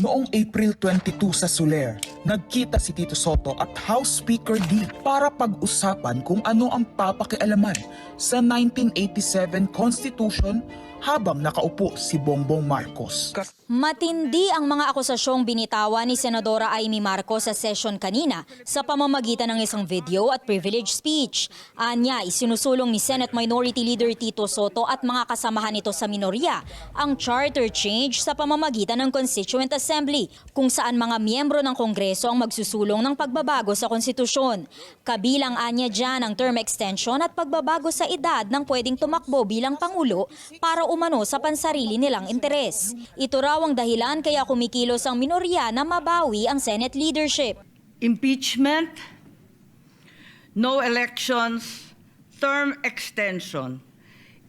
Noong April 22 sa Soler, nagkita si Tito Soto at House Speaker D para pag-usapan kung ano ang papakialaman sa 1987 Constitution habang nakaupo si Bongbong Marcos. Matindi ang mga akusasyong binitawan ni Senadora Amy Marcos sa session kanina sa pamamagitan ng isang video at privilege speech. Anya, isinusulong ni Senate Minority Leader Tito Soto at mga kasamahan nito sa minorya ang charter change sa pamamagitan ng Constituent Assembly, kung saan mga miyembro ng Kongreso ang magsusulong ng pagbabago sa konstitusyon. Kabilang anya dyan ang term extension at pagbabago sa edad ng pwedeng tumakbo bilang Pangulo para umano sa pansarili nilang interes. Ito raw ang dahilan kaya kumikilos ang minorya na mabawi ang Senate leadership. Impeachment, no elections, term extension.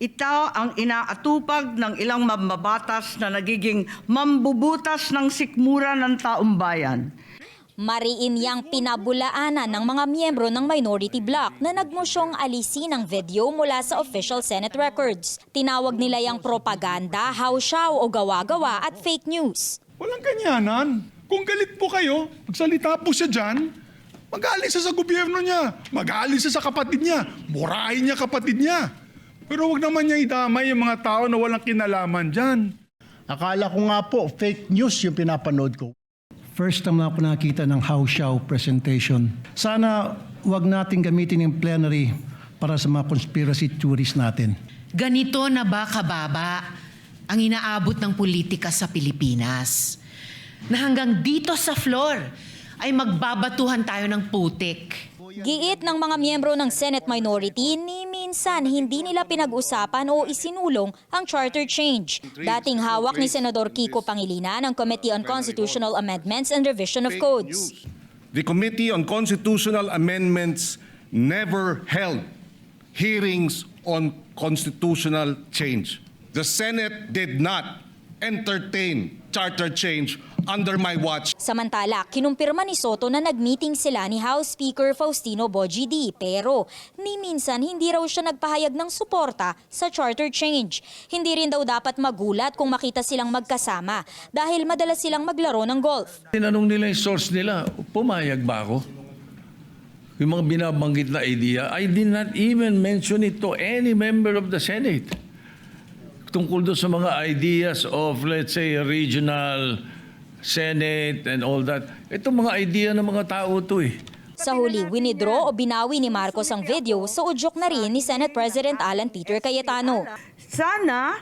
Ito ang inaatupag ng ilang mambabatas na nagiging mambubutas ng sikmura ng taong bayan. Mariin yang pinabulaanan ng mga miyembro ng minority bloc na nagmosyong alisin ang video mula sa official Senate records. Tinawag nila yang propaganda, hawsyaw o gawa-gawa at fake news. Walang kanyanan. Kung galit po kayo, magsalita po siya dyan, mag-aalis siya sa gobyerno niya, mag-aalis siya sa kapatid niya, murahin niya kapatid niya. Pero wag naman niya idamay yung mga tao na walang kinalaman dyan. Akala ko nga po, fake news yung pinapanood ko. First time na ako nakita ng house show presentation. Sana wag natin gamitin yung plenary para sa mga conspiracy theories natin. Ganito na ba kababa ang inaabot ng politika sa Pilipinas? Na hanggang dito sa floor ay magbabatuhan tayo ng putik. Giit ng mga miyembro ng Senate minority ni minsan hindi nila pinag-usapan o isinulong ang charter change. Dating hawak ni Senador Kiko Pangilinan ng Committee on Constitutional Amendments and Revision of Codes. The Committee on Constitutional Amendments never held hearings on constitutional change. The Senate did not entertain charter change under my watch. Samantala, kinumpirma ni Soto na nag-meeting sila ni House Speaker Faustino Bogie D. Pero ni minsan hindi raw siya nagpahayag ng suporta sa charter change. Hindi rin daw dapat magulat kung makita silang magkasama dahil madalas silang maglaro ng golf. Tinanong nila yung source nila, pumayag ba ako? Yung mga binabanggit na idea, I did not even mention it to any member of the Senate. Tungkol doon sa mga ideas of, let's say, regional Senate and all that. Itong mga idea ng mga tao to eh. Sa huli, winidraw o binawi ni Marcos ang video sa udyok na rin ni Senate President Alan Peter Cayetano. Sana,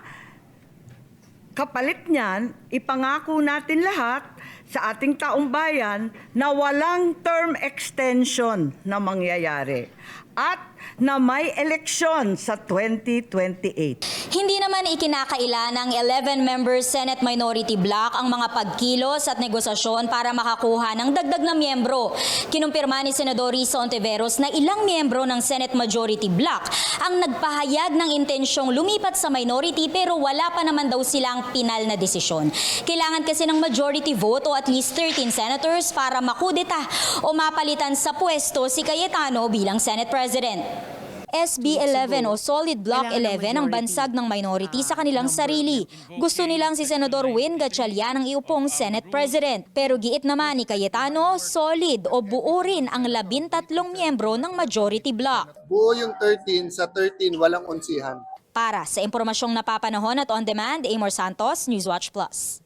kapalit niyan, ipangako natin lahat sa ating taong bayan na walang term extension na mangyayari at na may eleksyon sa 2028. Hindi naman ikinakaila ng 11-member Senate Minority Bloc ang mga pagkilos at negosasyon para makakuha ng dagdag na miyembro. Kinumpirma ni Senador Risa Ontiveros na ilang miyembro ng Senate Majority Bloc ang nagpahayag ng intensyong lumipat sa minority pero wala pa naman daw silang pinal na desisyon. Kailangan kasi ng majority vote o at least 13 senators para makudeta o mapalitan sa pwesto si Cayetano bilang Senate President. SB 11 o Solid Block 11 ang bansag ng minority sa kanilang sarili. Gusto nilang si Senador Win Gatchalian ang iupong Senate President. Pero giit naman ni Cayetano, solid o buo rin ang 13 miyembro ng Majority Block. Buo yung 13, sa 13 walang unsihan. Para sa impormasyong napapanahon at on demand, Amor Santos, Newswatch Plus.